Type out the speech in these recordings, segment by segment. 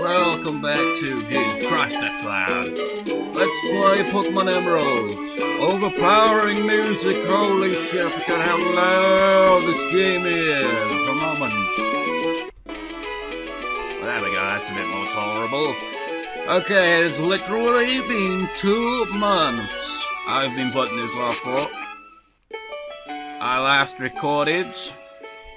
Welcome back to Jesus Christ that Cloud. Let's play Pokemon Emeralds. Overpowering music, holy shit, I forgot how loud this game is. A moment. Well, there we go, that's a bit more tolerable. Okay, it's literally been 2 months I've been putting this off for. I last recorded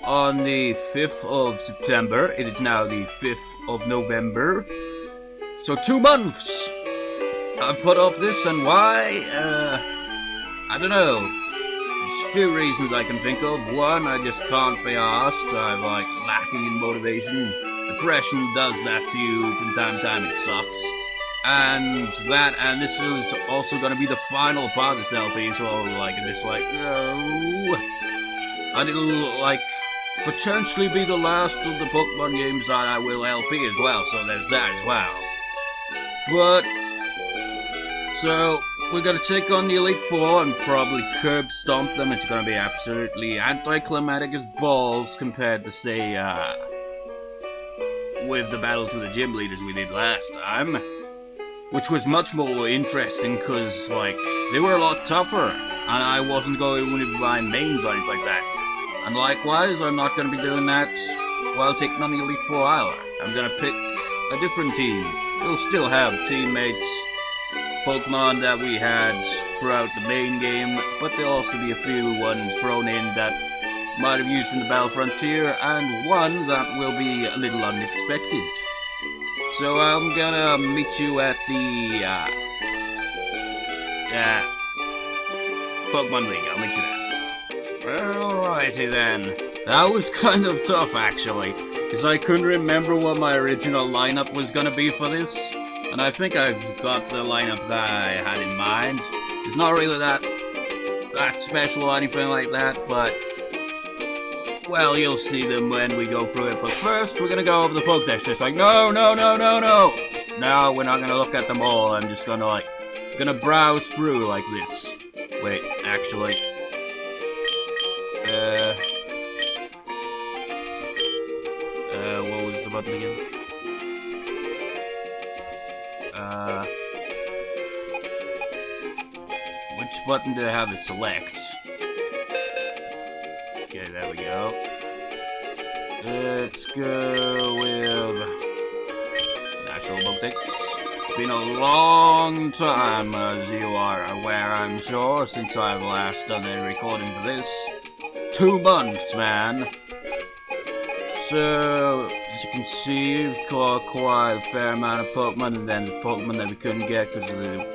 on the 5th of September. It is now the 5th of November. So 2 months I've put off this, and why? I don't know. There's a few reasons I can think of. One, I just can't be arsed. I'm like lacking in motivation. Depression does that to you from time to time. It sucks. And this is also going to be the final part of this LP, so like, I'm just like, no. And it'll like potentially be the last of the Pokemon games that I will LP as well, so there's that as well. But, so, we're going to take on the Elite Four and probably curb stomp them. It's going to be absolutely anticlimactic as balls compared to, say, with the battle to the gym leaders we did last time. Which was much more interesting because, like, they were a lot tougher, and I wasn't going with my mains or anything like that. And likewise, I'm not going to be doing that while taking on the Elite Four either. I'm going to pick a different team. We'll still have teammates, Pokemon that we had throughout the main game, but there'll also be a few ones thrown in that might have used in the Battle Frontier, and one that will be a little unexpected. So I'm gonna meet you at the Pokemon League. I'll meet you there. Alrighty then. That was kind of tough actually, because I couldn't remember what my original lineup was gonna be for this, and I think I've got the lineup that I had in mind. It's not really that special or anything like that, but well, you'll see them when we go through it. But first, we're gonna go over the Pokédex. Just like, no, we're not gonna look at them all. I'm just gonna browse through like this. Wait, actually, what was the button again? Which button do I have to select? Okay, there we go. Let's go with Natural Pokédex. It's been a long time, as you are aware, I'm sure, since I've last done a recording for this. 2 months, man. So, as you can see, we've caught quite a fair amount of Pokemon, and then the Pokemon that we couldn't get because they're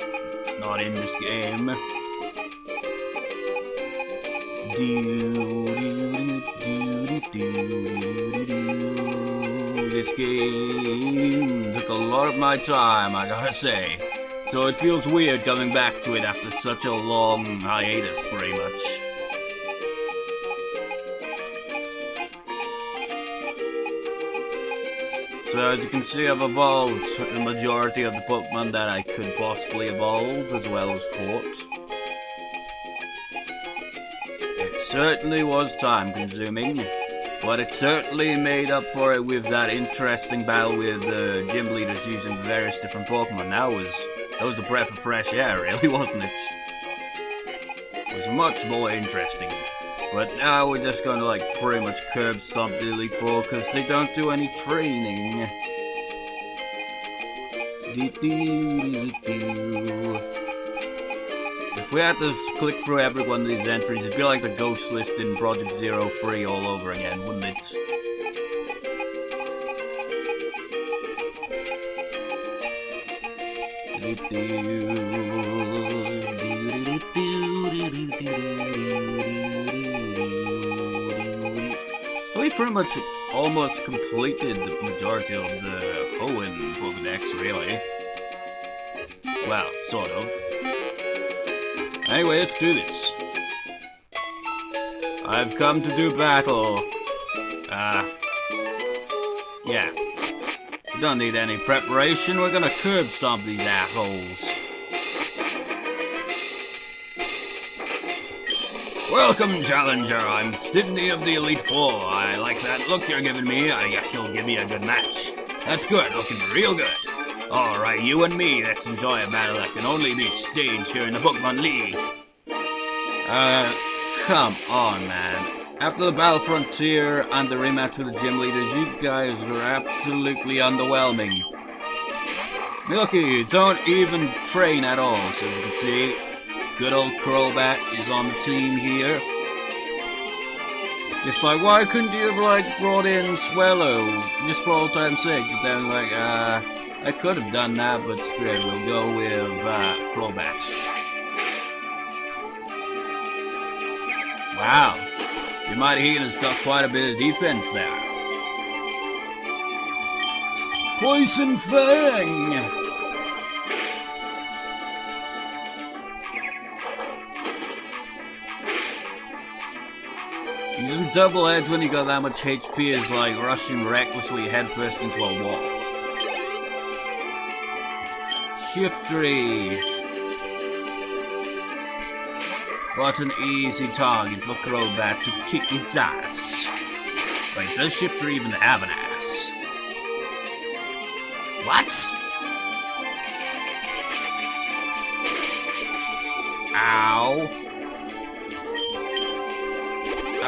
not in this game. This game took a lot of my time, I gotta say. So it feels weird coming back to it after such a long hiatus, pretty much. So as you can see, I've evolved the majority of the Pokemon that I could possibly evolve, as well as caught. It certainly was time consuming, but it certainly made up for it with that interesting battle with the gym leaders using various different Pokemon. That was a breath of fresh air, really, wasn't it? It was much more interesting. But now we're just going to like pretty much curb stomp the Elite Four because they don't do any training. If we had to click through every one of these entries, it'd be like the ghost list in Project 03 all over again, wouldn't it? We pretty much almost completed the majority of the Hoenn Pokédex, really. Well, sort of. Anyway, let's do this. I've come to do battle. Yeah. We don't need any preparation, we're gonna curb stomp these assholes. Welcome, Challenger. I'm Sydney of the Elite Four. I like that look you're giving me. I guess you'll give me a good match. That's good, looking real good. Alright, you and me, let's enjoy a battle that can only be staged here in the Pokemon League. Come on, man. After the Battle Frontier and the rematch with the gym leaders, you guys are absolutely underwhelming. Milky, you don't even train at all, so you can see. Good old Crobat is on the team here. It's like, why couldn't you have, like, brought in Swellow, just for old time's sake? But then, like, I could have done that, but screw it, we'll go with, Crobat. Wow, your Mighty Heat has got quite a bit of defense there. Poison Fang! Using Double Edge when you got that much HP is like rushing recklessly headfirst into a wall. Shiftry! What an easy target for Crobat to kick its ass. Wait, does Shifter even have an ass? What? Ow.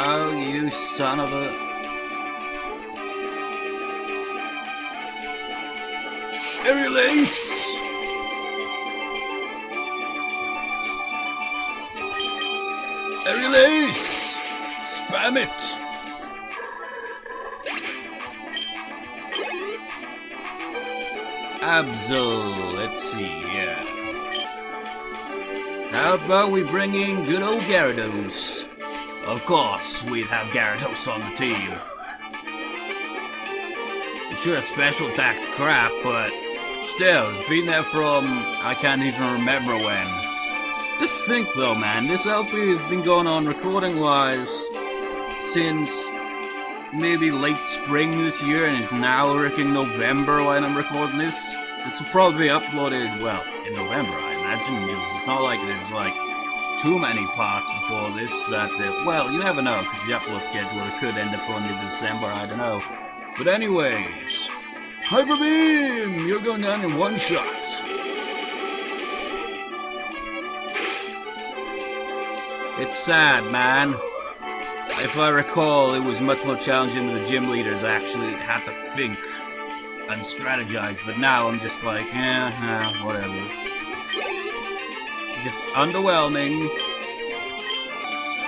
Oh, you son of a... Release! Release! Spam it! Absol, let's see here. How about we bring in good old Gyarados? Of course, we'd have Gyarados on the team. I'm sure special attack's crap, but still, it's been there from I can't even remember when. Just think though, man, this LP has been going on recording-wise since maybe late spring this year, and it's now freaking November when I'm recording this. This will probably be uploaded, well, in November, I imagine, because it's not like there's, like, too many parts before this that, well, you never know, because the upload schedule could end up on in December, I don't know. But anyways, Hyper Beam! You're going down in one shot. It's sad, man. If I recall, it was much more challenging with the gym leaders. I actually had to think and strategize, but now I'm just like, whatever. Just underwhelming.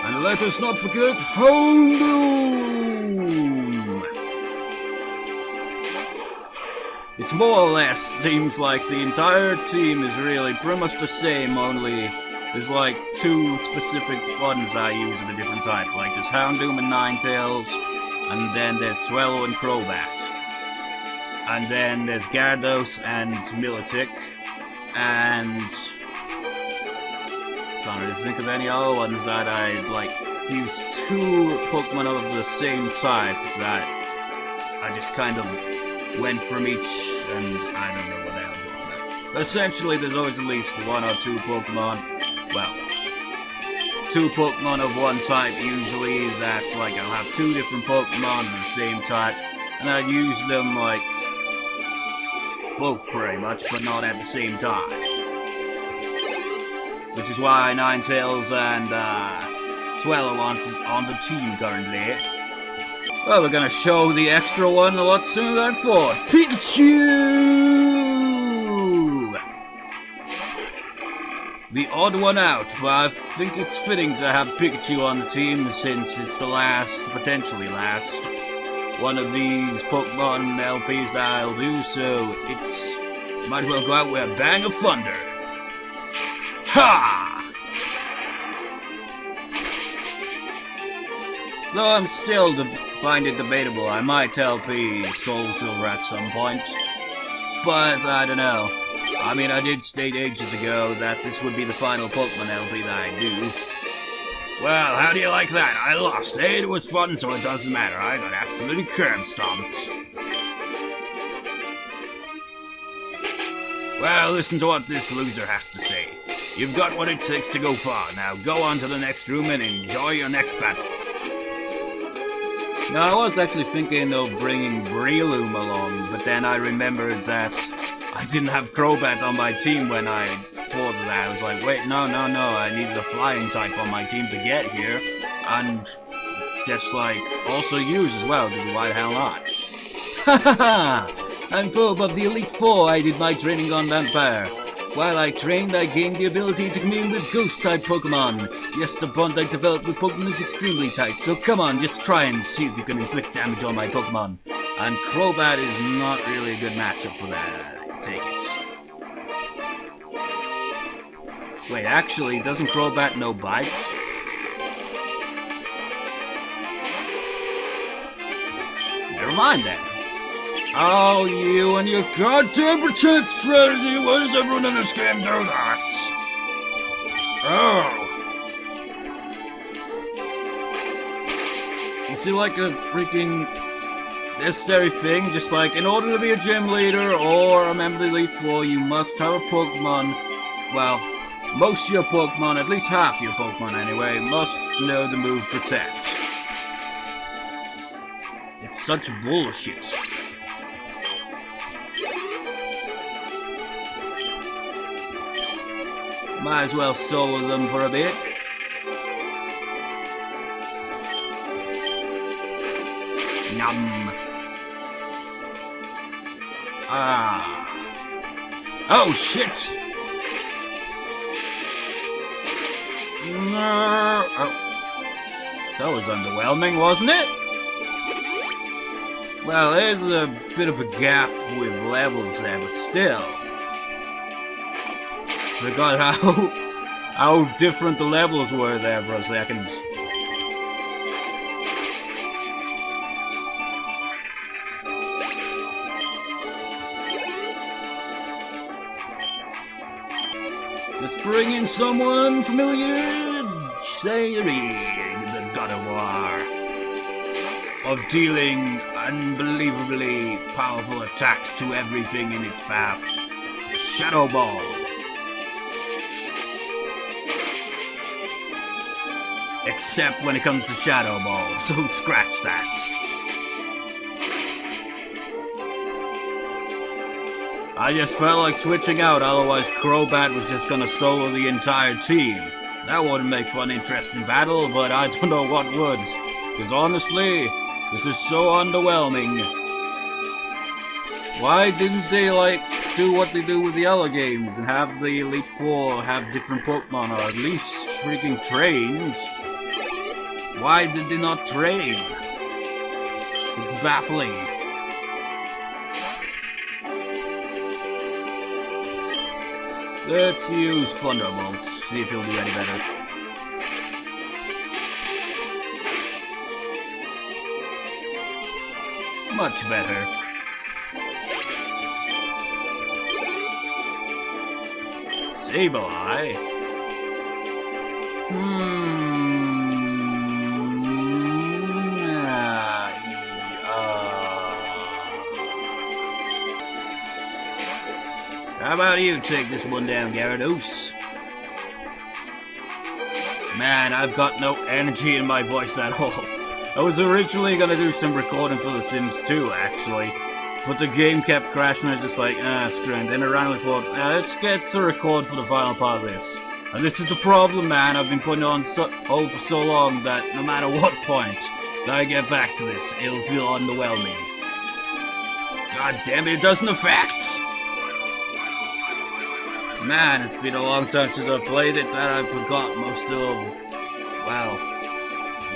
And let us not forget Houndoom! It's more or less seems like the entire team is really pretty much the same, only there's like two specific ones I use of a different type. Like there's Houndoom and Ninetales, and then there's Swellow and Crobat. And then there's Gyarados and Milotic, and can't really think of any other ones that I'd like use two Pokemon of the same type that I just kind of went from each, and I don't know what else. But essentially, there's always at least one or two Pokemon. Well, two Pokemon of one type usually that like I'll have two different Pokemon of the same type, and I'd use them like both pretty much, but not at the same time. Which is why Ninetales and Swellow on the team currently. Well, we're gonna show the extra one a lot sooner than for Pikachu! The odd one out, but I think it's fitting to have Pikachu on the team since it's the last, potentially last, one of these Pokemon LPs that I'll do, so it's might as well go out with a bang of thunder. Ha! Though I'm still find it debatable, I might LP soulsilver at some point, but I don't know. I mean, I did state ages ago that this would be the final Pokemon LP that I do. Well, how do you like that? I lost. Hey, it was fun, so it doesn't matter. I got absolutely curb stomped. Well, listen to what this loser has to say. You've got what it takes to go far. Now go on to the next room and enjoy your next battle. No, I was actually thinking of bringing Breloom along, but then I remembered that I didn't have Crobat on my team when I thought of that. I was like, wait, no, I needed a flying type on my team to get here, and just like, also use as well, because why the hell not? Hahaha! I'm Phobe of the Elite Four. I did my training on Vampire. While I trained, I gained the ability to commune with Ghost-type Pokemon. Yes, the bond I developed with Pokemon is extremely tight, so come on, just try and see if you can inflict damage on my Pokemon. And Crobat is not really a good matchup for that, I take it. Wait, actually, doesn't Crobat know Bites? Never mind then. Oh, you and your goddamn protect strategy! Why does everyone in this game do that? Oh. You see, like a freaking necessary thing, just like, in order to be a gym leader or a member of the Elite Four, you must have a Pokemon, well, most of your Pokemon, at least half your Pokemon anyway, must know the move Protect. It's such bullshit. Might as well solo them for a bit. Yum. Ah. Oh shit! No. Oh. That was underwhelming, wasn't it? Well, there's a bit of a gap with levels there, but still. Forgot how different the levels were there for a second. Let's bring in someone familiar, saying the God of War, of dealing unbelievably powerful attacks to everything in its path. Shadow Ball. Except when it comes to Shadow Ball, so scratch that. I just felt like switching out, otherwise Crobat was just gonna solo the entire team. That wouldn't make for an interesting battle, but I don't know what would. Because honestly, this is so underwhelming. Why didn't they, like, do what they do with the other games and have the Elite Four have different Pokemon, or at least freaking trains? Why did they not train? It's baffling. Let's use Thunderbolt, see if he'll do any better. Much better. Sableye? How about you take this one down, Gyarados? Man, I've got no energy in my voice at all. I was originally gonna do some recording for The Sims 2, actually. But the game kept crashing, I was just like, screw it. Then I randomly thought, let's get to record for the final part of this. And this is the problem, man. I've been putting it on hold for so long that no matter what point that I get back to this, it'll feel underwhelming. God damn it, it doesn't affect! Man, it's been a long time since I've played it that I forgot most of, well,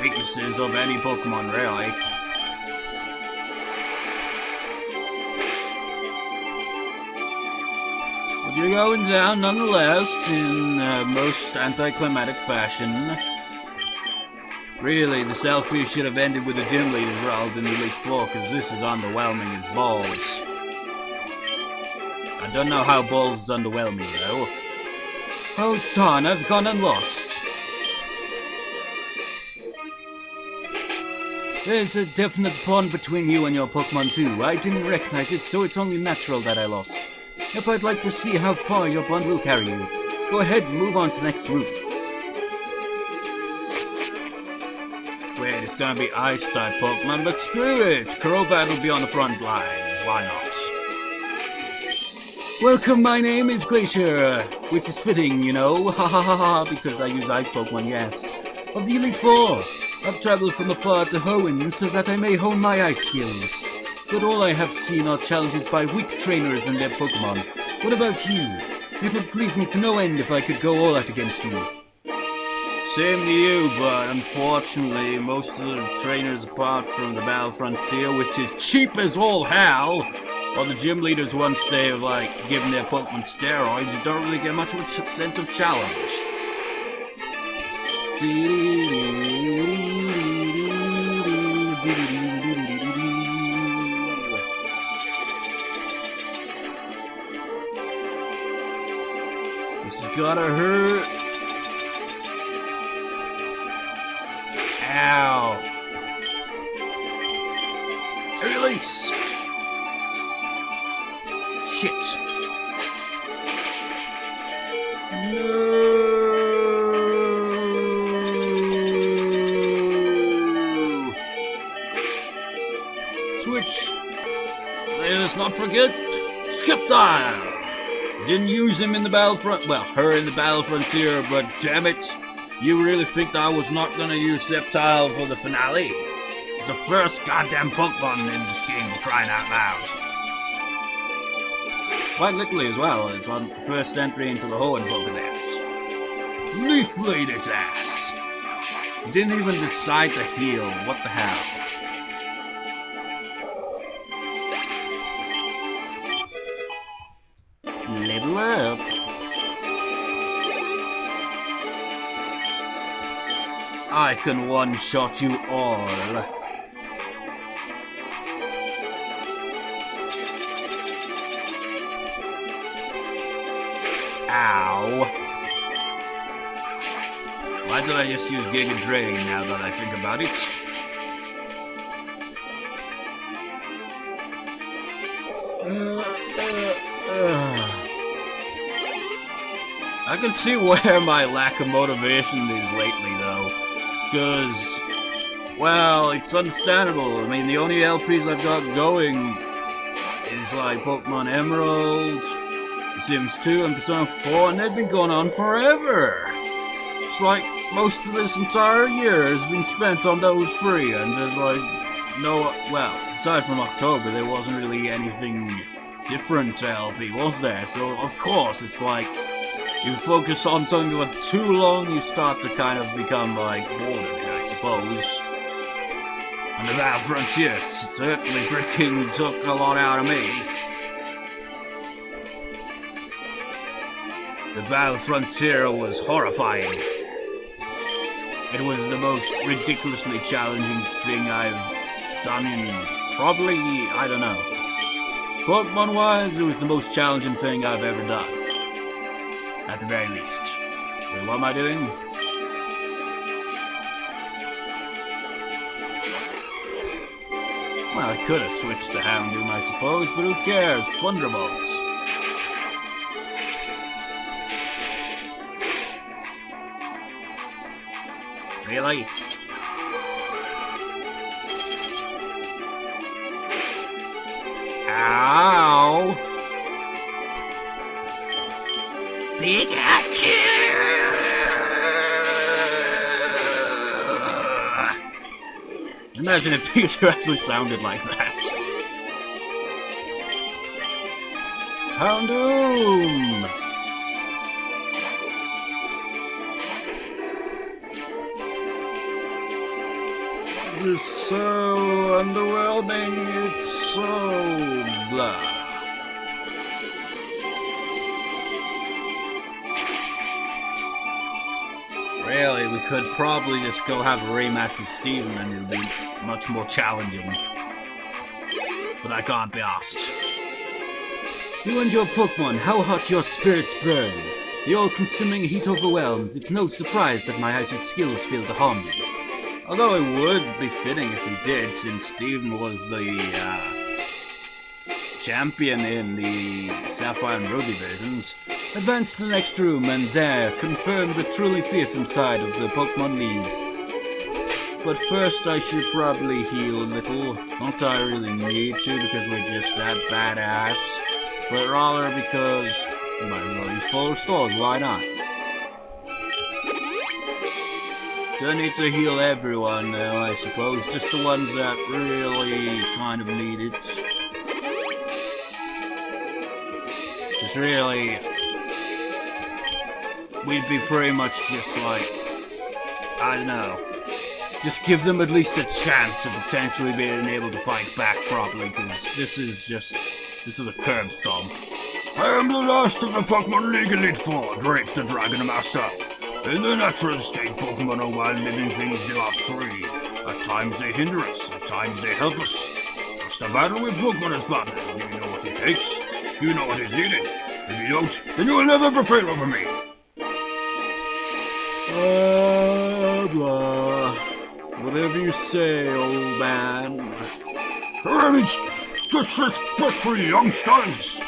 weaknesses of any Pokemon, really. But you're going down nonetheless in most anticlimactic fashion. Really, the selfie should have ended with the gym leaders rather than the Elite Four, because this is underwhelming as balls. I don't know how balls is underwhelming though. Oh darn, I've gone and lost. There's a definite bond between you and your Pokemon too. I didn't recognize it, so it's only natural that I lost. Yep, I'd like to see how far your bond will carry you. Go ahead and move on to the next route. wait, it's gonna be Ice-type Pokemon, but screw it! Crobat will be on the front lines, why not? Welcome, my name is Glacier, which is fitting, you know, ha ha ha ha, because I use Ice Pokemon, yes. Of the Elite Four, I've traveled from afar to Hoenn so that I may hone my ice skills. But all I have seen are challenges by weak trainers and their Pokemon. What about you? It would please me to no end if I could go all out against you. Same to you, but unfortunately, most of the trainers apart from the Battle Frontier, which is cheap as all hell, or the gym leaders once they've, like, given their Pokemon steroids, you don't really get much of a sense of challenge. This has gotta hurt. Ow. Release. Shit. No. Switch. Let us not forget. Skip dial. Didn't use him in the Battlefront. Well, her in the Battle Frontier, but damn it. You really think that I was not gonna use Sceptile for the finale? The first goddamn Pokemon in this game, crying out loud. Quite literally as well, it's on the first entry into the Hoenn Pokédex. Leaf Blade its ass! Didn't even decide to heal, what the hell? Level up! I can one-shot you all. Ow. Why did I just use Giga Drain now that I think about it? I can see where my lack of motivation is lately though. Because, well, it's understandable. I mean, the only LPs I've got going is like Pokemon Emerald, Sims 2, and Persona 4, and they've been going on forever. It's like most of this entire year has been spent on those three, and there's like no, well, aside from October, there wasn't really anything different to LP, was there? So, of course, it's like, you focus on something for too long, you start to kind of become, like, bored of it, I suppose. And the Battle Frontier certainly freaking took a lot out of me. The Battle Frontier was horrifying. It was the most ridiculously challenging thing I've done in probably, I don't know. Pokemon-wise, it was the most challenging thing I've ever done. At the very least. Wait, what am I doing? Well, I could have switched to Houndoom, I suppose, but who cares? Thunderbolts. Really? Ow! Pikachu! Imagine if Pikachu actually sounded like that. Houndoom! It's so underwhelming, it's so blah. Really, we could probably just go have a rematch with Steven and it'll be much more challenging. But I can't be asked. You and your Pokemon, how hot your spirits burn. The all-consuming heat overwhelms. It's no surprise that my icy skills fail to harm you. Although it would be fitting if he did, since Steven was the champion in the Sapphire and Ruby versions. Advance to the next room and there confirm the truly fearsome side of the Pokemon League. But first I should probably heal a little. Not that I really need to because we're just that badass. But rather because we might as well use full restores, why not? Don't need to heal everyone though, I suppose. Just the ones that really kind of need it. Just really... we'd be pretty much just like... I don't know. Just give them at least a chance of potentially being able to fight back properly, because this is a curb stomp. I am the last of the Pokemon League Elite Four, Drake the Dragon Master. In the natural state, Pokemon are wild living things they are free. At times they hinder us, at times they help us. Just a battle with Pokemon as partners. Do you know what it takes? Do you know what is needed? If you don't, then you will never prevail over me. Blah. Whatever you say, old man. Courage! Disrespectful youngsters!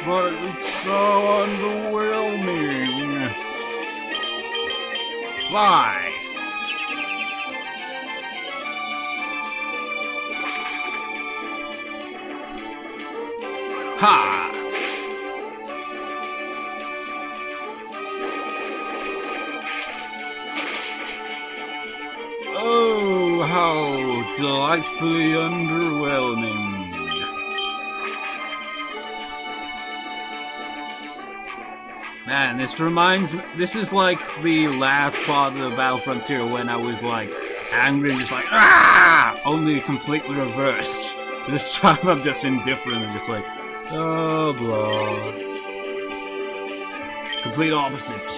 But it's so underwhelming. Fly! Ha! Oh, how delightfully underwhelming. Man, this reminds me, this is like the last part of the Battle Frontier when I was like angry and just like, ah! Only completely reversed. This time I'm just indifferent and just like, oh, blah. Complete opposite.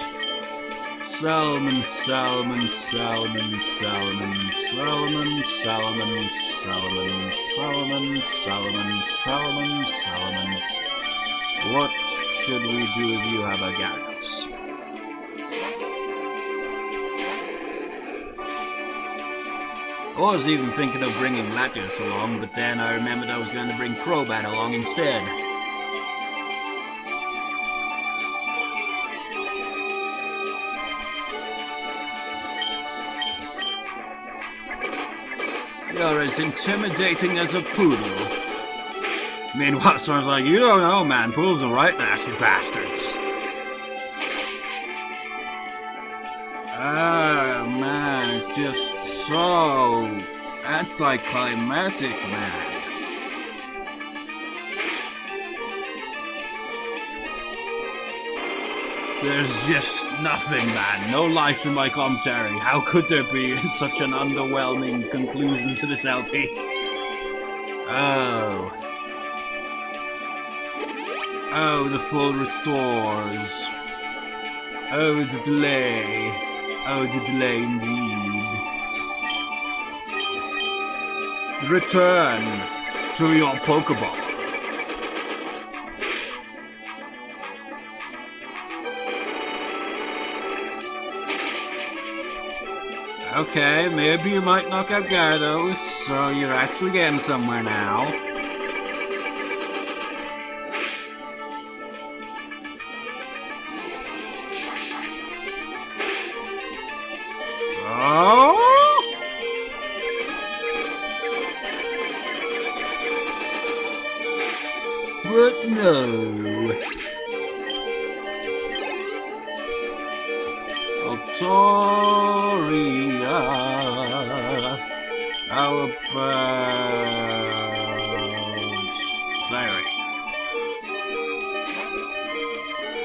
Salmon, salmon, salmon, salmon, salmon, salmon, salmon, salmon, salmon, salmon, salmons. What should we do if you have a Gyarados? I was even thinking of bringing Latios along, but then I remembered I was going to bring Crobat along instead. You're as intimidating as a poodle. Meanwhile, someone's like, you don't know, man, poodles are right nasty bastards. Ah, man, it's just so anticlimactic, man. There's just nothing, man. No life in my commentary. How could there be in such an underwhelming conclusion to this LP? Oh. Oh, the full restores. Oh, the delay. Oh, the delay indeed. Return to your Pokeball. Okay, maybe you might knock out Gyarados, so you're actually getting somewhere now. Oh! But no. Altaria, how about Fairy?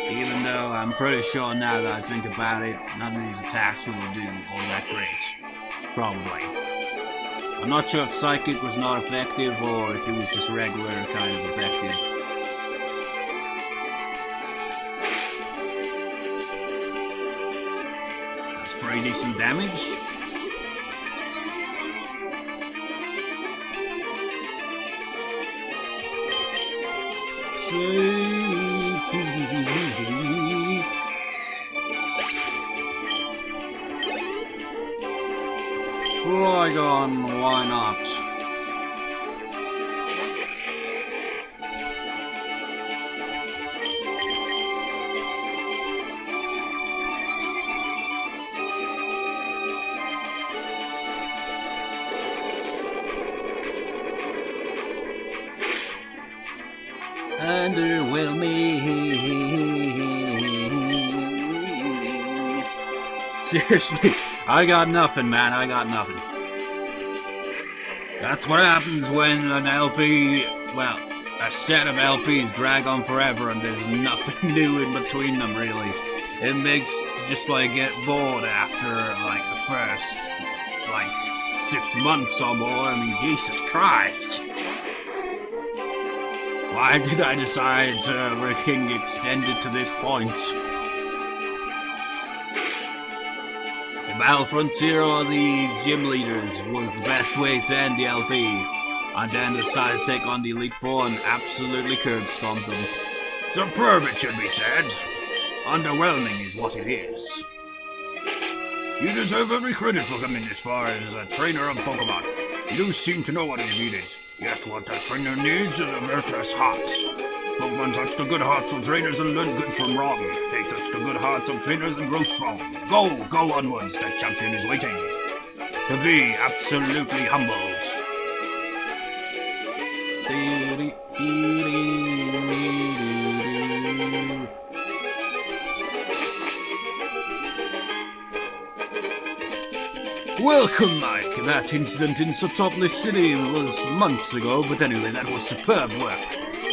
Even though I'm pretty sure now that I think about it, none of these attacks will do all that great. Probably. I'm not sure if Psychic was not effective or if it was just regular kind of effective. Pretty decent damage. Flygon, why not? underwhelming. Seriously, I got nothing, man. I got nothing. That's what happens when an LP, well, a set of LPs drag on forever and there's nothing new in between them, really. It makes just like get bored after like the first, like 6 months or more. I mean, Jesus Christ. Why did I decide to freaking extend it to this point? The Battle Frontier or the Gym Leaders was the best way to end the LP. I then decided to take on the Elite Four and absolutely curb stomped them. Superb, it should be said. Underwhelming is what it is. You deserve every credit for coming this far as a trainer of Pokemon. You seem to know what is needed. Yet what a trainer needs is a virtuous heart. Pokemon touch the good hearts of trainers and learn good from wrong. They touch the good hearts of trainers and grow strong. Go onwards, the champion is waiting. To be absolutely humbled. Welcome, Mike. That incident in Sotopolis City was months ago, but anyway, that was superb work.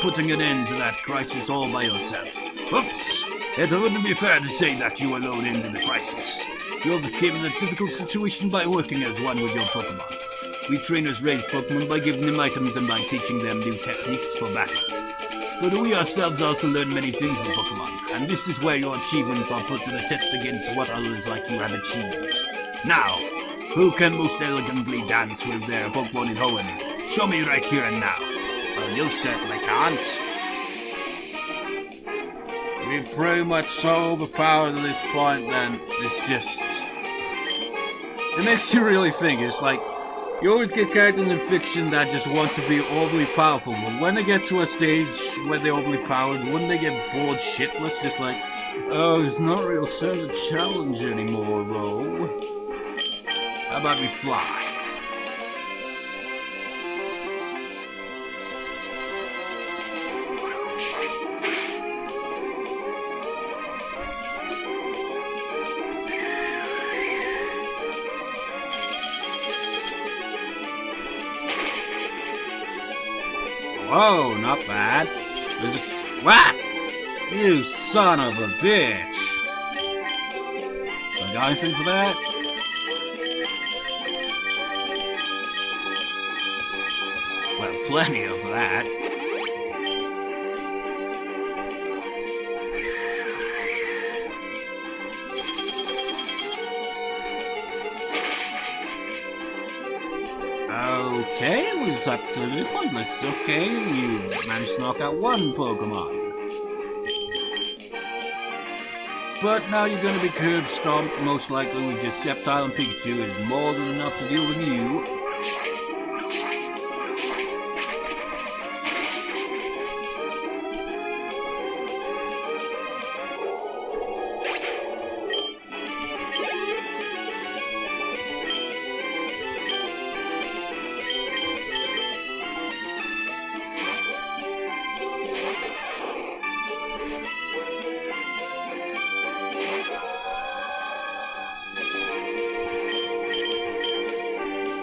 Putting an end to that crisis all by yourself. Oops! It wouldn't be fair to say that you alone ended the crisis. You overcame the difficult situation by working as one with your Pokemon. We trainers raise Pokemon by giving them items and by teaching them new techniques for battle. But we ourselves also learn many things with Pokemon, and this is where your achievements are put to the test against what others like you have achieved. Now, who can most elegantly dance with their Pokemon in Hoenn? Show me right here and now. Well, you certainly can't. We're pretty much so overpowered at this point, then it's just... It makes you really think. It's like, you always get characters in fiction that just want to be overly powerful, but when they get to a stage where they're overly powered, wouldn't they get bored shitless? Just like, oh, it's not real sense of challenge anymore, though. How about we fly? Whoa, not bad. Is it... What? You son of a bitch. I got anything for that? Well, plenty of that. Okay, it was absolutely pointless. Okay, you managed to knock out one Pokemon. But now you're going to be curb stomped, most likely with just Sceptile and Pikachu is more than enough to deal with you.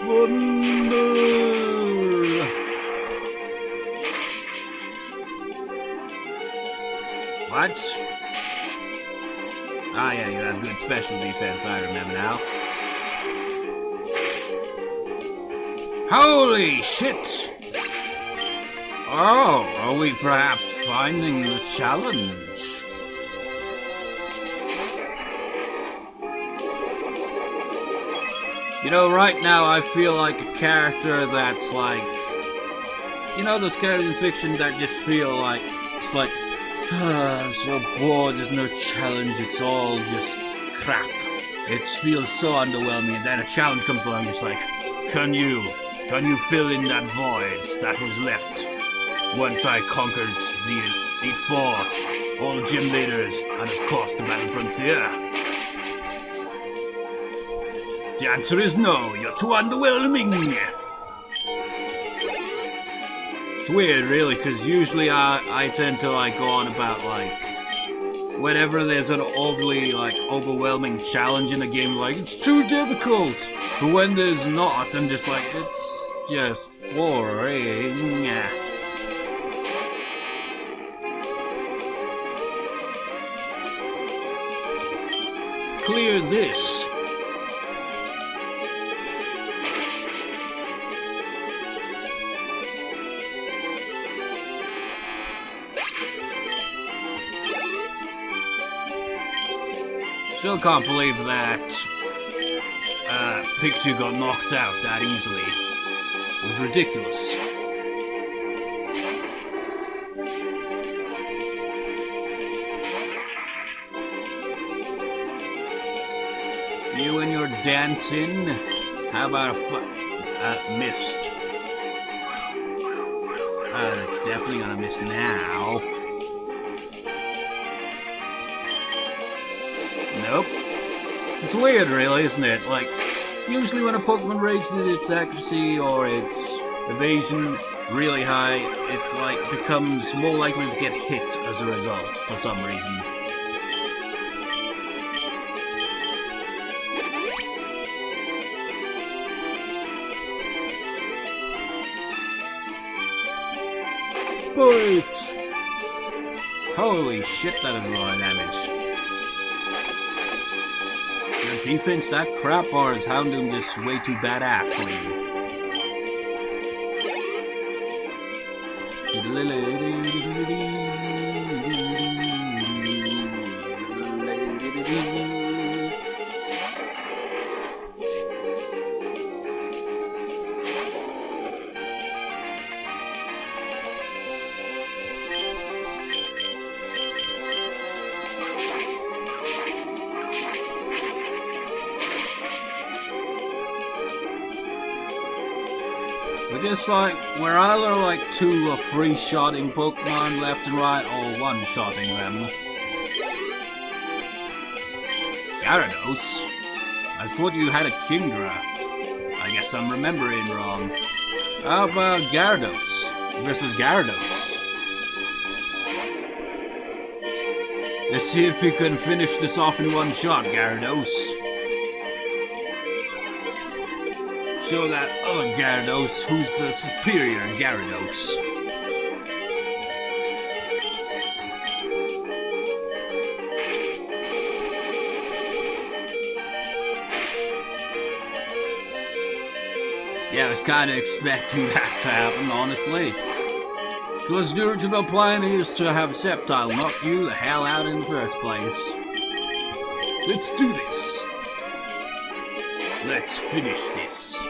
Wonder. What? Ah, yeah, you have good special defense, I remember now. Holy shit! Oh, are we perhaps finding the challenge? You know, right now I feel like a character that's like... You know those characters in fiction that just feel like... It's like... I'm so bored, there's no challenge, it's all just crap. It feels so underwhelming, and then a challenge comes along, it's like... Can you fill in that void that was left? Once I conquered the Elite Four, all the gym leaders, and of course the Battle Frontier. The answer is no, you're too underwhelming. It's weird, really, because usually I tend to like go on about like whenever there's an overly like overwhelming challenge in a game, like it's too difficult. But when there's not, I'm just like it's just boring. Clear this. Still can't believe that Pikachu got knocked out that easily. It was ridiculous. You and your dancing. How about a mist? That's definitely gonna miss now. Nope. It's weird, really, isn't it? Like, usually when a Pokemon raises its accuracy or its evasion really high, it like becomes more likely to get hit as a result for some reason. But holy shit, that is a lot of damage. Your defense that crap, or is Houndoom just way too badass for you? We're just like, we're either like 2 or 3-shotting Pokemon left and right, or 1-shotting them. Gyarados? I thought you had a Kingdra. I guess I'm remembering wrong. How about Gyarados versus Gyarados? Let's see if we can finish this off in 1 shot, Gyarados. Show that other Gyarados who's the superior Gyarados. Yeah, I was kinda expecting that to happen, honestly. Because the original plan is to have Sceptile knock you the hell out in the first place. Let's do this. Let's finish this.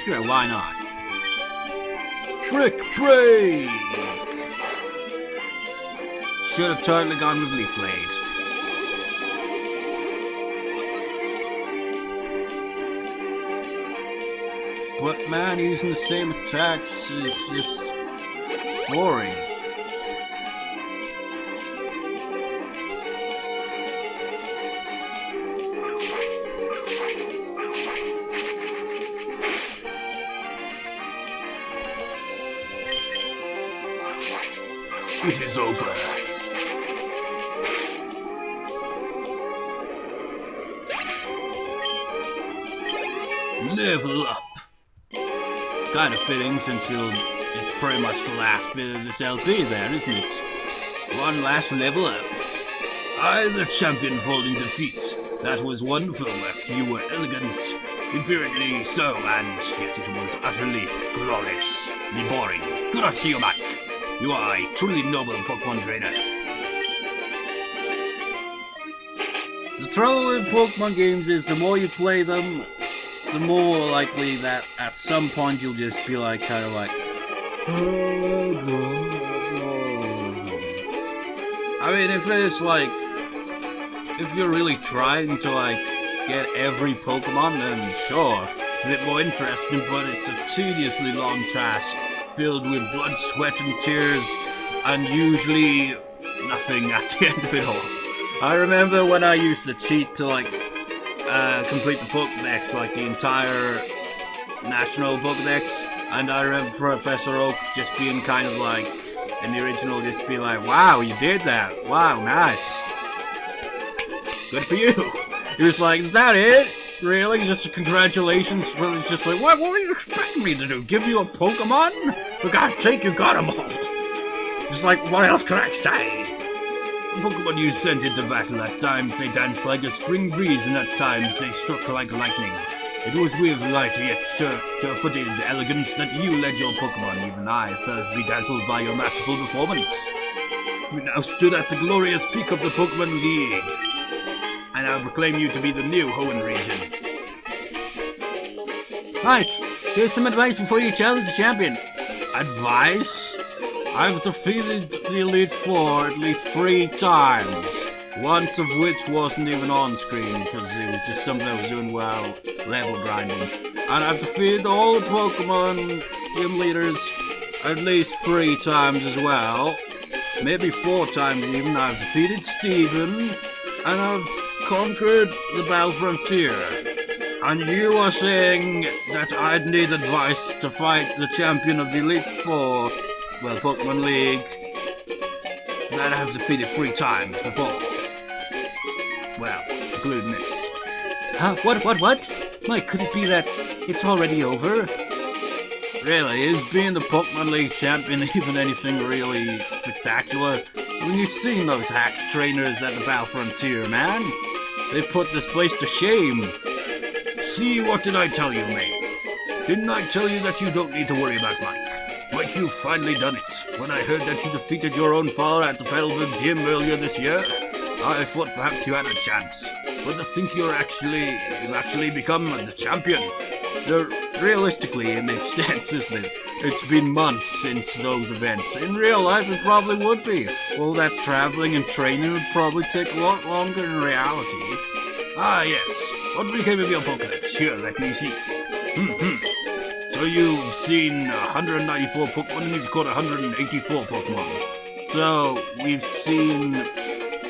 Sure, why not? Trick Break! Should have totally gone with Leaf Blade. But man, using the same attacks is just boring. It is over. Level up. Kind of fitting since it's pretty much the last bit of this LP there, isn't it? One last level up. I, the champion, holding defeat. That was wonderful work. You were elegant, infuriatingly so, and yet it was utterly gloriously boring. Kudos to you, Mac. You are a truly noble Pokemon trainer. The trouble with Pokemon games is the more you play them, the more likely that at some point you'll just be like, kind of like, I mean, if it's like, if you're really trying to like get every Pokemon, then sure, it's a bit more interesting, but it's a tediously long task, filled with blood, sweat, and tears, and usually nothing at the end of it all. I remember when I used to cheat to like complete the Pokédex, like the entire national Pokédex. And I remember Professor Oak just being kind of like, in the original, just be like, wow, you did that. Wow, nice. Good for you. He was like, is that it? Really? Just congratulations? Well, it's just like, what were you expecting me to do? Give you a Pokemon? For God's sake, you got them all. Just like, what else could I say? The Pokemon you sent into battle at times they danced like a spring breeze, and at times they struck like lightning. It was with light yet sure-footed elegance that you led your Pokemon. Even I felt bedazzled by your masterful performance. You now stood at the glorious peak of the Pokemon League, and I proclaim you to be the new Hoenn region. Right, here's some advice before you challenge the champion. Advice? I've defeated the Elite Four at least 3 times. Once of which wasn't even on screen because it was just something I was doing while level grinding. And I've defeated all the Pokemon gym leaders at least 3 times as well. Maybe 4 times even. I've defeated Steven, and I've conquered the Battle Frontier. And you are saying that I'd need advice to fight the champion of the Elite Four, well, Pokemon League, that I've defeated 3 times before. Well, including this. Huh? What? Mike, could it be that it's already over? Really, is being the Pokemon League champion even anything really spectacular? When you've seen those hacks trainers at the Battle Frontier, man, they put this place to shame. See, what did I tell you, mate? Didn't I tell you that you don't need to worry about Mike? Mike, you've finally done it. When I heard that you defeated your own father at the Pelvin Gym earlier this year, I thought perhaps you had a chance. But to think you've actually become the champion. Realistically, it makes sense, isn't it? It's been months since those events. In real life, it probably would be. All that traveling and training would probably take a lot longer in reality. Ah, yes. What became of your Pokédex? Here, let me see. So you've seen 194 Pokemon and you've caught 184 Pokemon. So we've seen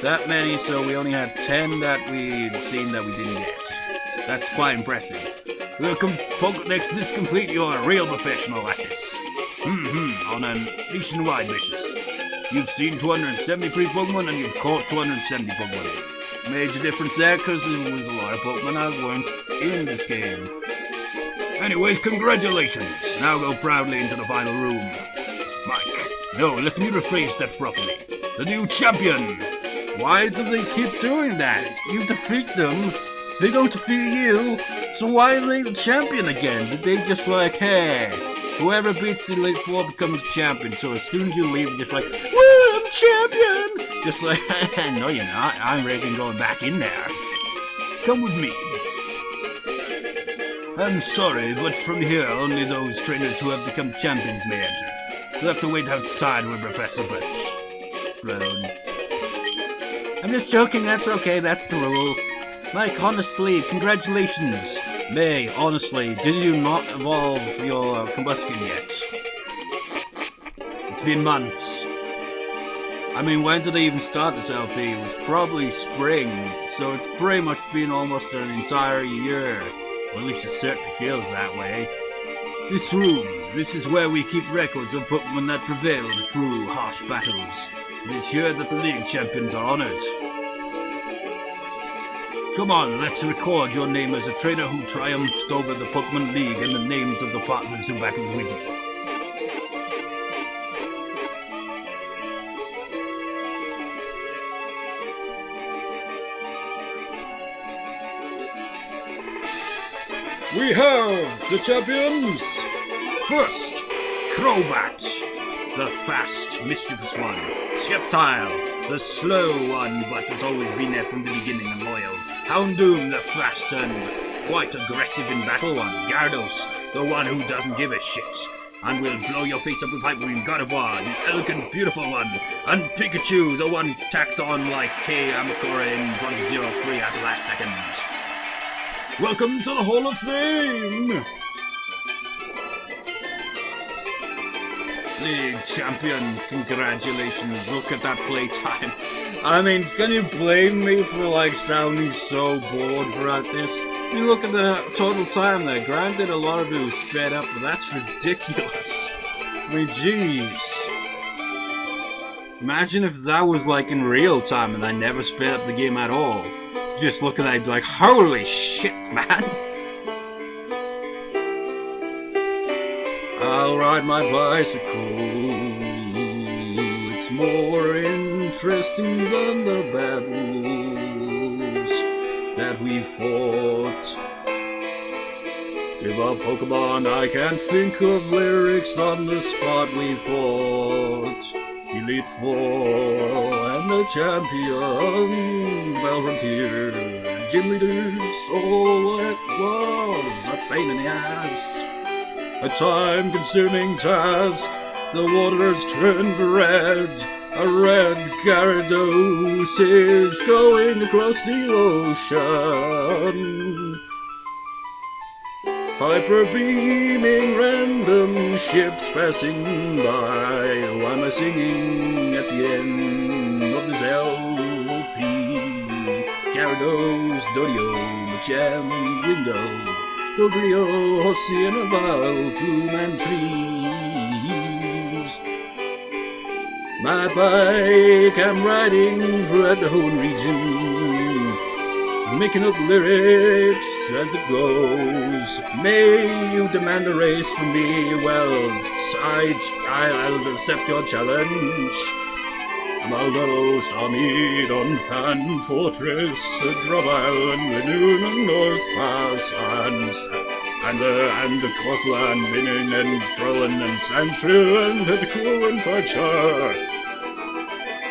that many, so we only had 10 that we'd seen that we didn't get. That's quite impressive. Welcome, Pokédex this complete, you're a real professional at this. On a nationwide basis. You've seen 273 Pokemon and you've caught 270 Pokemon. Major difference there, because there was a lot of Pokemon that weren't in this game. Anyways, congratulations. Now go proudly into the final room. Mike, no, let me rephrase that properly. The new champion. Why do they keep doing that? You defeat them, they don't defeat you, so why are they the champion again? Did they just like, hey, whoever beats the Elite Four becomes champion, so as soon as you leave, you're just like, woo, I'm champion! Just like, no you're not, I'm ready going back in there. Come with me. I'm sorry, but from here, only those trainers who have become champions may enter. You'll have to wait outside with Professor Brown. I'm just joking, that's okay, that's the rule. Mike, honestly, congratulations. May, honestly, did you not evolve your combustion yet? It's been months. I mean, when did they even start this LP? It was probably spring, so it's pretty much been almost an entire year. Or at least it certainly feels that way. This room, this is where we keep records of Pokemon that prevailed through harsh battles. It is here that the League Champions are honored. Come on, let's record your name as a trainer who triumphed over the Pokemon League and the names of the partners who battled with you. We have the champions! First, Crobat, the fast, mischievous one. Sceptile, the slow one, but has always been there from the beginning and loyal. Houndoom, the fast and quite aggressive in battle one. Gyarados, the one who doesn't give a shit and will blow your face up with Hyper Beam. Gardevoir, the elegant, beautiful one. And Pikachu, the one tacked on like K. Amakora in 1-0-3 at the last second. Welcome to the Hall of Fame! League champion, congratulations, look at that playtime. I mean, can you blame me for like sounding so bored throughout this? You look at the total time there. Granted, a lot of it was sped up, but that's ridiculous. I mean, jeez. Imagine if that was like in real time and I never sped up the game at all. Just look at that, I'd be like, holy shit, man. I'll ride my bicycle. It's more interesting than the battles that we fought. With our Pokemon, I can't think of lyrics on the spot. We fought Elite Four and the champion, Bell Frontier, gym leaders. All it was a pain in the ass, a time-consuming task. The waters turned red. A red Gyarados is going across the ocean. Hyper beaming random ships passing by. Why am I singing at the end of this LP? Gyarados, Dodio, Machamp, Window, Dodrio, Oceanaval, Plume and Trees. My bike, I'm riding throughout the whole region, making up lyrics as it goes. May you demand a race from me? Well, I'll accept your challenge. Maldonado, Starmie, Duncan, Fortress, Drop Island, Lanoon, and North Pass, and the Coastland, Binning, and Trollen, and Sandshrew, and Tentacool, and Percher.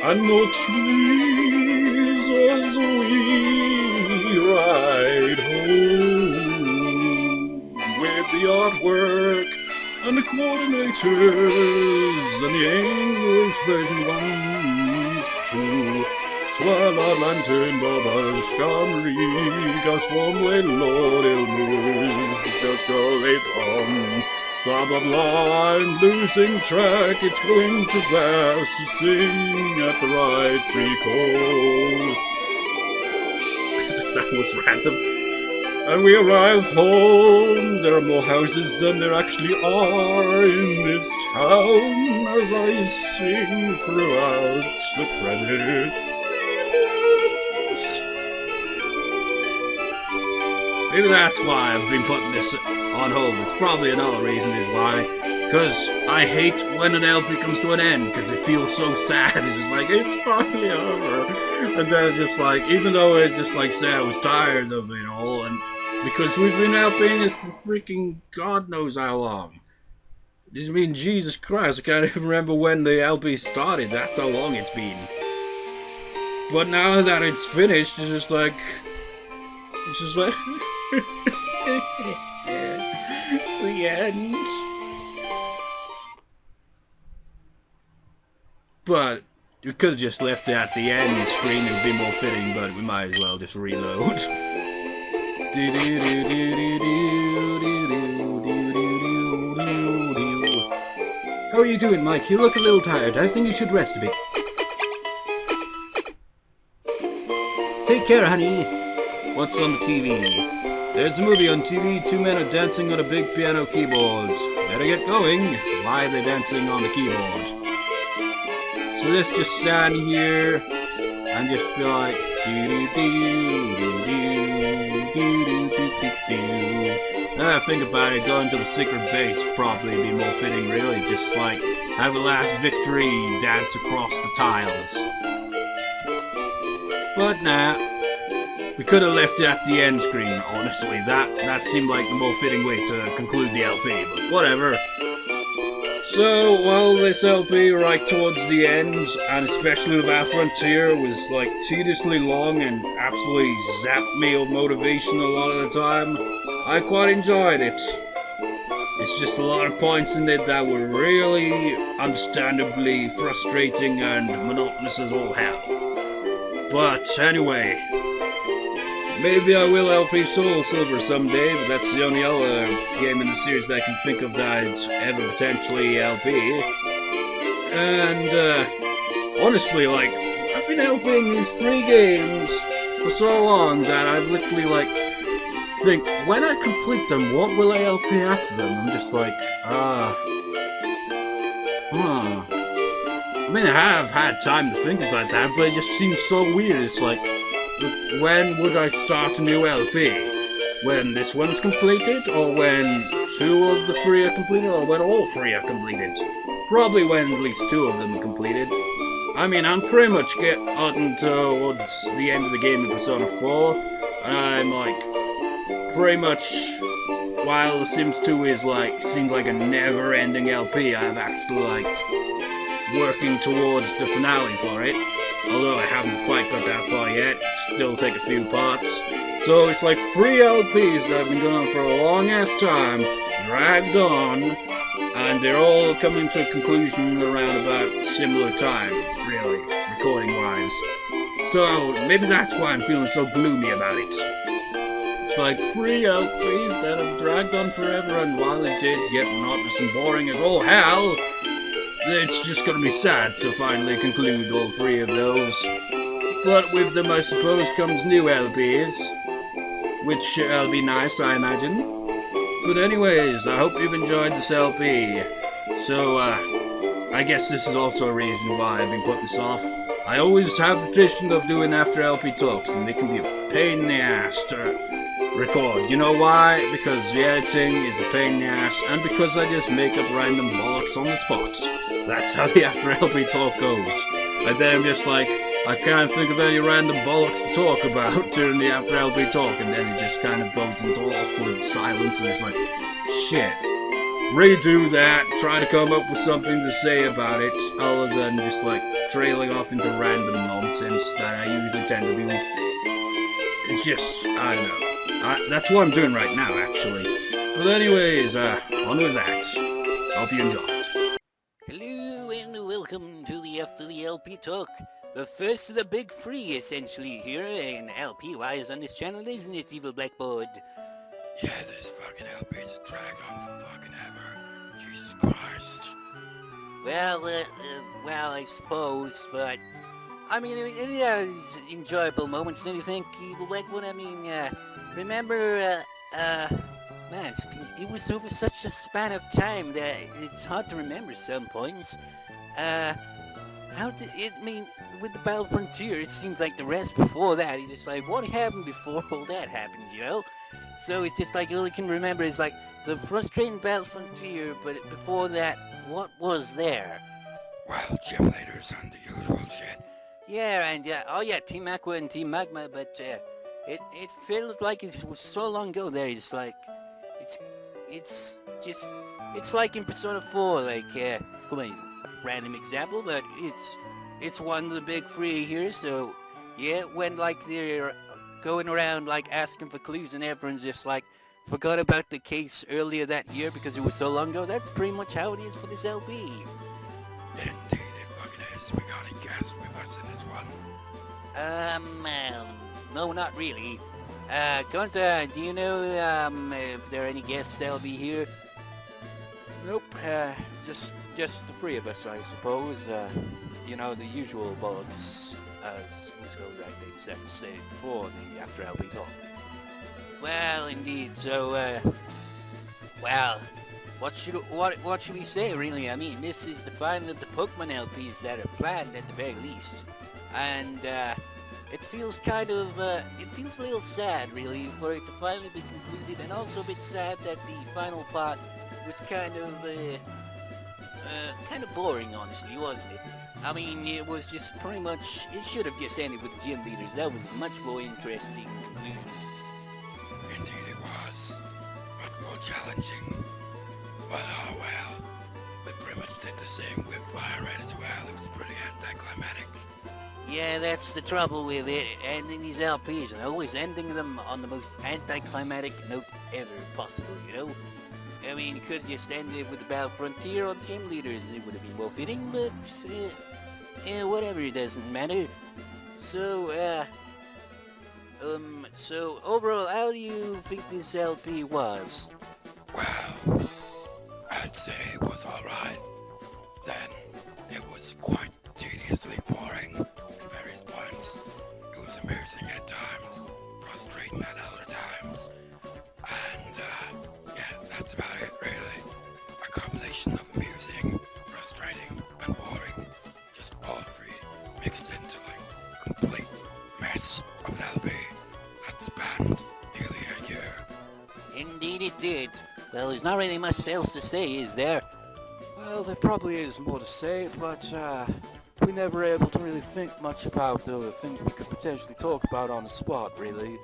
And no trees as we ride home, with the artwork and the coordinators and the English version 1, 2. Twilight Lantern, Baba, Scamry, Gas Formway, Lord Ilmers, just go late on. Blah blah blah, I'm losing track, it's going too fast to sing at the right tree call. That was random. And we arrive home, there are more houses than there actually are in this town, as I sing throughout the credits. Maybe that's why I've been putting this on hold. It's probably another reason is why. Because I hate when an LP comes to an end, because it feels so sad. It's just like, it's finally over. And then just like, even though I just like say I was tired of it all, and because we've been LPing this for freaking God knows how long. I mean, Jesus Christ, I can't even remember when the LP started. That's how long it's been. But now that it's finished, it's just like... the end. But we could have just left it at the end screen, it would be more fitting, but we might as well just reload. How are you doing, Mike? You look a little tired. I think you should rest a bit. Take care, honey. What's on the TV? There's a movie on TV. Two men are dancing on a big piano keyboard. Better get going. Why are they dancing on the keyboard? So let's just stand here and just feel like Now I think about it, going to the secret base would probably be more fitting, really. Just like have a last victory dance across the tiles. But nah. We could have left it at the end screen, honestly. That seemed like the more fitting way to conclude the LP, but whatever. So, well, this LP right towards the end, and especially the Battle Frontier, was like tediously long and absolutely zapped me of motivation a lot of the time. I quite enjoyed it. It's just a lot of points in it that were really understandably frustrating and monotonous as all hell. But anyway... maybe I will LP soulsilver someday, but that's the only other game in the series that I can think of that I'd ever potentially LP. And, honestly, like, I've been LPing these 3 games for so long that I've literally, like, think, when I complete them, what will I LP after them? I'm just like, I mean, I have had time to think about that, but it just seems so weird. It's like, when would I start a new LP? When this one's completed, or when 2 of the 3 are completed, or when all 3 are completed? Probably when at least 2 of them are completed. I mean, I'm pretty much getting towards the end of the game in Persona 4, and I'm like, pretty much, while The Sims 2 is like, seems like a never-ending LP, I'm actually like, working towards the finale for it. Although I haven't quite got that far yet, still take a few parts. So it's like 3 LPs that have been going on for a long ass time, dragged on, and they're all coming to a conclusion around about similar time, really, recording wise. So maybe that's why I'm feeling so gloomy about it. It's like 3 LPs that have dragged on forever, and while it did get monotonous and boring as all hell, it's just gonna be sad to finally conclude all 3 of those. But with them, I suppose, comes new LPs, which will be nice, I imagine. But anyways, I hope you've enjoyed this LP. So, I guess this is also a reason why I've been putting this off. I always have the tradition of doing after LP talks, and they can be a pain in the ass to record. You know why? Because the editing is a pain in the ass, and because I just make up random bollocks on the spot. That's how the after LP talk goes. And then I'm just like, I can't think of any random bollocks to talk about during the after LP talk, and then it just kind of goes into awkward silence, and it's like, shit. Redo that, try to come up with something to say about it, other than just like trailing off into random nonsense that I usually tend to do. It's just, I don't know. That's what I'm doing right now, actually. But anyways, on with that. Hope you enjoyed. Hello and welcome to the After the LP Talk. The first of the big 3, essentially, here in LP-wise on this channel, isn't it, Evil Blackboard? Yeah, this fucking LP's drag on for fucking ever. Jesus Christ. Well, I suppose, but... I mean, it has enjoyable moments, don't you think, Evil Blackboard? I mean, remember, man, it was over such a span of time that it's hard to remember some points. How did it mean with the Battle Frontier? It seems like the rest before that. It's just like, what happened before all that happened, you know? So it's just like all I can remember is like the frustrating Battle Frontier, but before that, what was there? Well, gym leaders and the usual shit. Yeah, and oh yeah, Team Aqua and Team Magma, but it feels like it was so long ago. There, it's like it's like in Persona 4, like random example, but it's one of the big 3 here. So yeah, when like they're going around like asking for clues and everyone's just like forgot about the case earlier that year because it was so long ago. That's pretty much how it is for this LP. Indeed, it fucking is. We got any guests with us in this one? No, not really. Gunta, do you know if there are any guests that'll be here? Nope. Just the 3 of us, I suppose. You know, the usual bollocks, as I said before the after LP talk. Well, indeed. So, well, what should we say, really? I mean, this is the final of the Pokemon LPs that are planned at the very least, and it feels kind of it feels a little sad, really, for it to finally be concluded, and also a bit sad that the final part was kind of boring, honestly, wasn't it? I mean, it was just pretty much, it should have just ended with the gym leaders. That was a much more interesting conclusion. Indeed it was, but more challenging. But oh well, we pretty much did the same with Fire Red as well. It was pretty anticlimactic. Yeah, that's the trouble with it, ending these LPs, and always ending them on the most anticlimactic note ever possible, you know? I mean, you could have just ended with the Battle Frontier or the Gym Leaders, it would have been more fitting, but, whatever, it doesn't matter. So, so overall, how do you think this LP was? Well, I'd say it was alright. Then, it was quite tediously boring and very combination of amusing, frustrating, and boring. Just all three mixed into like complete mess of an LP that spanned nearly a year. Indeed it did. Well, there's not really much else to say, is there? Well, there probably is more to say, but we never able to really think much about the things we could potentially talk about on the spot, really.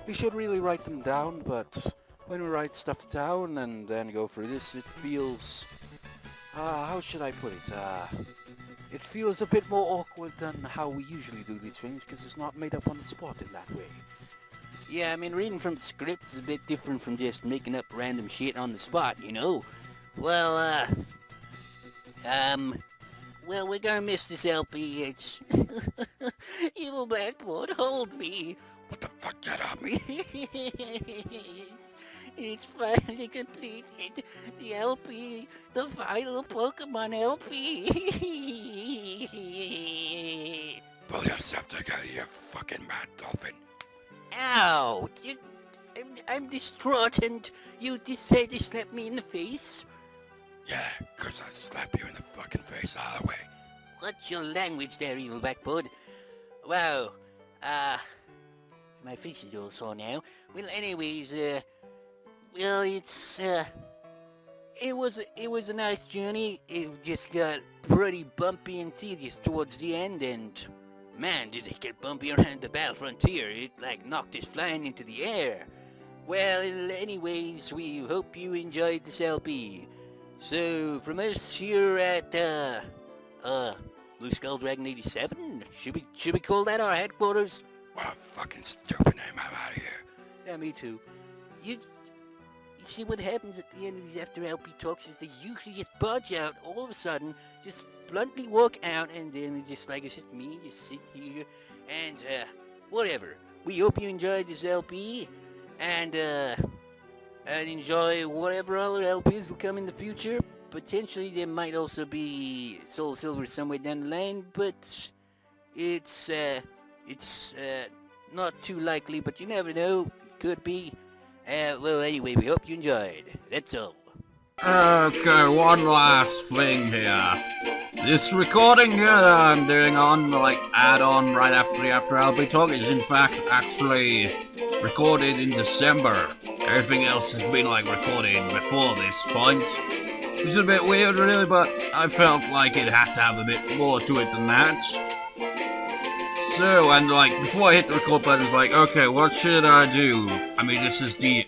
We should really write them down, but when we write stuff down and then go through this, it feels... how should I put it? It feels a bit more awkward than how we usually do these things, because it's not made up on the spot in that way. Yeah, I mean, reading from the script is a bit different from just making up random shit on the spot, you know? Well, well, we're gonna miss this LP. It's... Evil Blackboard, hold me. What the fuck, get up? It's finally completed. The LP, the final Pokemon LP. Pull yourself together, you fucking mad dolphin. Ow! I'm distraught and you decide to slap me in the face? Yeah, 'cause I slap you in the fucking face all the way. What's your language there, Evil Blackboard? Wow, my face is all sore now. Well, anyways, well, it was a nice journey. It just got pretty bumpy and tedious towards the end, and man, did it get bumpy around the Battle Frontier. It, like, knocked us flying into the air. Well, anyways, we hope you enjoyed this LP. So, from us here at, Blue Skull Dragon 87, should we call that our headquarters? What a fucking stupid name, I'm out of here. Yeah, me too. You see what happens at the end of these after LP talks is they usually just budge out all of a sudden, just bluntly walk out, and then just like it's just me, just sit here, and whatever. We hope you enjoyed this LP, and enjoy whatever other LPs will come in the future. Potentially there might also be Soul Silver somewhere down the line, but it's not too likely, but you never know. Could be. Well, anyway, we hope you enjoyed. That's all. Okay, one last thing here. This recording here that I'm doing on, like, add-on right after LP Talk is in fact actually recorded in December. Everything else has been, like, recorded before this point. Which is a bit weird, really, but I felt like it had to have a bit more to it than that. So, and like, before I hit the record button, it's like, okay, what should I do? I mean, this is the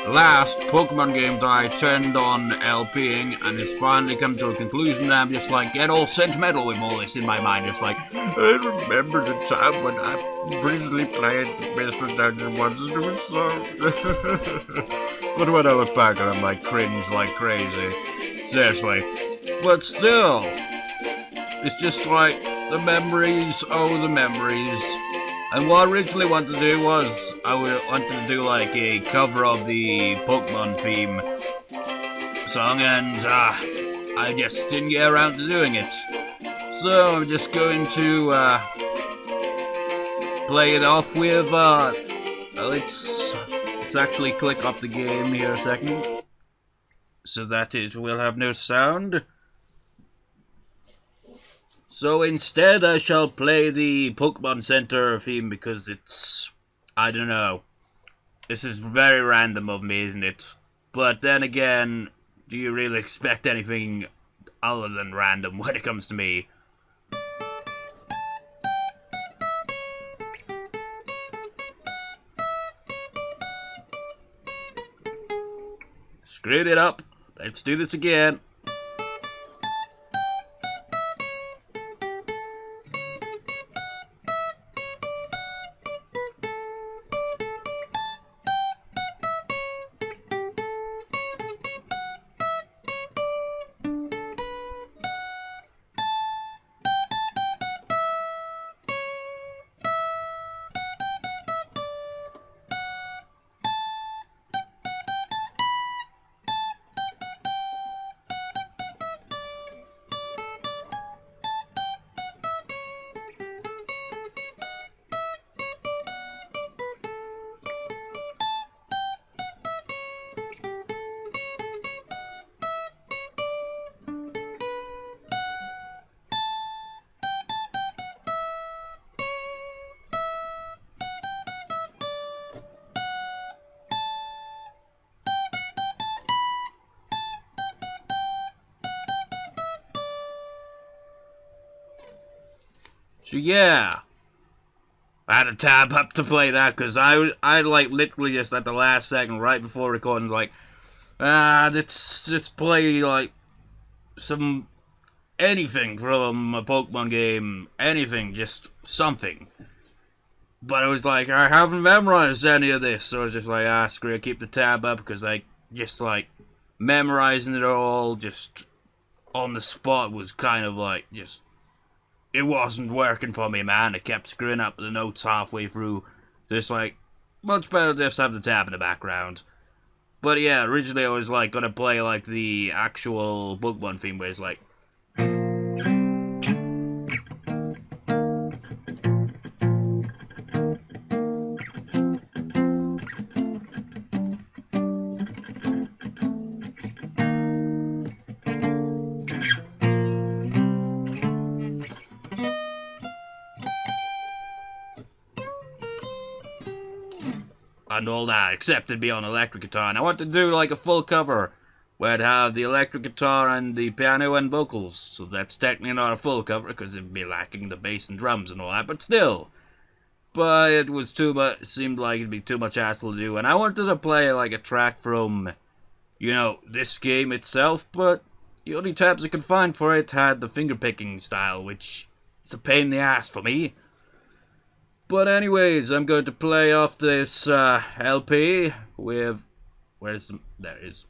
last Pokemon game that I turned on LPing, and it's finally come to a conclusion, and I'm just like, get all sentimental with all this in my mind. It's like, I remember the time when I briefly played Mr. Dungeon once, and it was so... But when I look back, I'm like, cringe like crazy. Seriously. But still, it's just like, the memories, oh the memories. And what I originally wanted to do was, I wanted to do like a cover of the Pokemon theme song, and I just didn't get around to doing it. So I'm just going to play it off with, let's actually click off the game here a second, so that it will have no sound. So instead I shall play the Pokemon Center theme because it's... I don't know. This is very random of me, isn't it? But then again, do you really expect anything other than random when it comes to me? Screwed it up. Let's do this again. So yeah, I had to tab up to play that because I like literally just at the last second, right before recording, like, let's play like some anything from a Pokemon game, anything, just something. But I was like, I haven't memorized any of this, so I was just like, screw it, keep the tab up, because I just like memorizing it all just on the spot was kind of like just, it wasn't working for me, man. It kept screwing up the notes halfway through. Just like, much better just have the tab in the background. But yeah, originally I was like gonna play like the actual Pokemon theme where it's like, and all that, except it'd be on electric guitar. And I wanted to do like a full cover where I'd have the electric guitar and the piano and vocals. So that's technically not a full cover because it'd be lacking the bass and drums and all that, but still. But it was too much, seemed like it'd be too much hassle to do. And I wanted to play like a track from, you know, this game itself, but the only tabs I could find for it had the fingerpicking style, which is a pain in the ass for me. But anyways, I'm going to play off this LP with, there it is,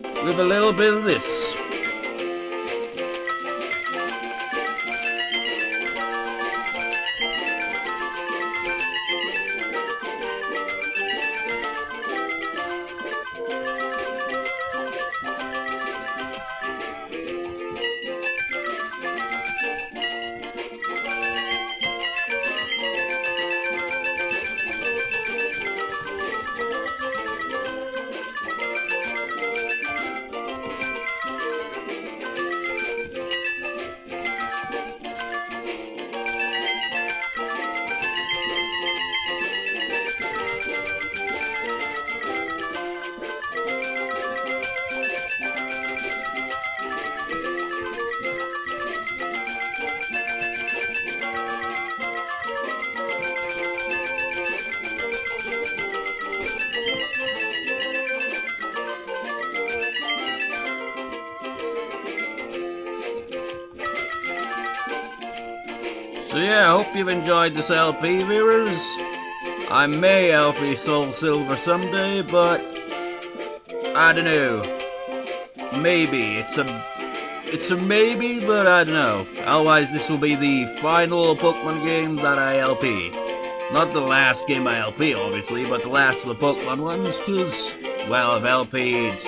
with a little bit of this. So yeah, I hope you've enjoyed this LP, viewers. I may LP soulsilver someday, but I don't know. Maybe it's a maybe, but I don't know. Otherwise, this will be the final Pokemon game that I LP. Not the last game I LP, obviously, but the last of the Pokemon ones, because, well, I've LP'd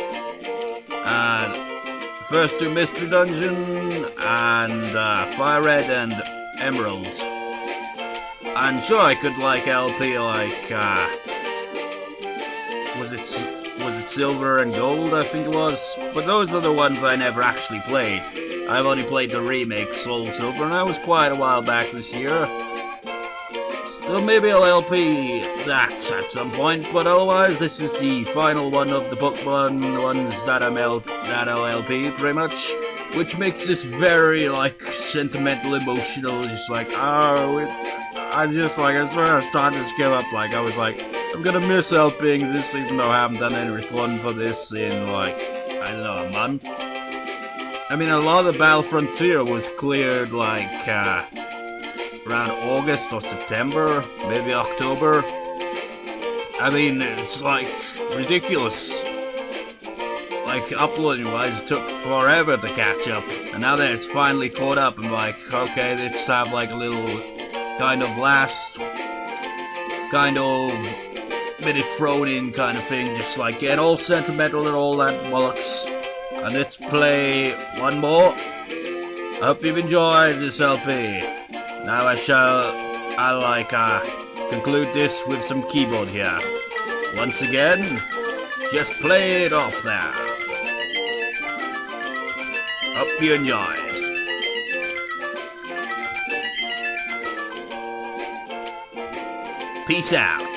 first 2 Mystery Dungeon and Fire Red and Emerald. And sure, I could like LP like was it Silver and Gold, I think it was, but those are the ones I never actually played. I've only played the remake Soul Silver, and that was quite a while back this year. So maybe I'll LP that at some point, but otherwise this is the final one of the Pokemon ones that I'll LP pretty much. Which makes this very, like, sentimental, emotional, just like, I'm just like, as soon as I started to give up, like, I was like, I'm gonna miss LPing this, even though I haven't done any recording for this in, like, I don't know, a month? I mean, a lot of the Battle Frontier was cleared, like, around August or September, maybe October. I mean, it's, like, ridiculous. Like, uploading wise, it took forever to catch up, and now that it's finally caught up, I'm like, okay, let's have like a little kind of last, kind of minute thrown in kind of thing, just like get all sentimental and all that bollocks. And let's play one more. I hope you've enjoyed this LP. Now I conclude this with some keyboard here. Once again, just play it off there. Hope you enjoyed. Peace out.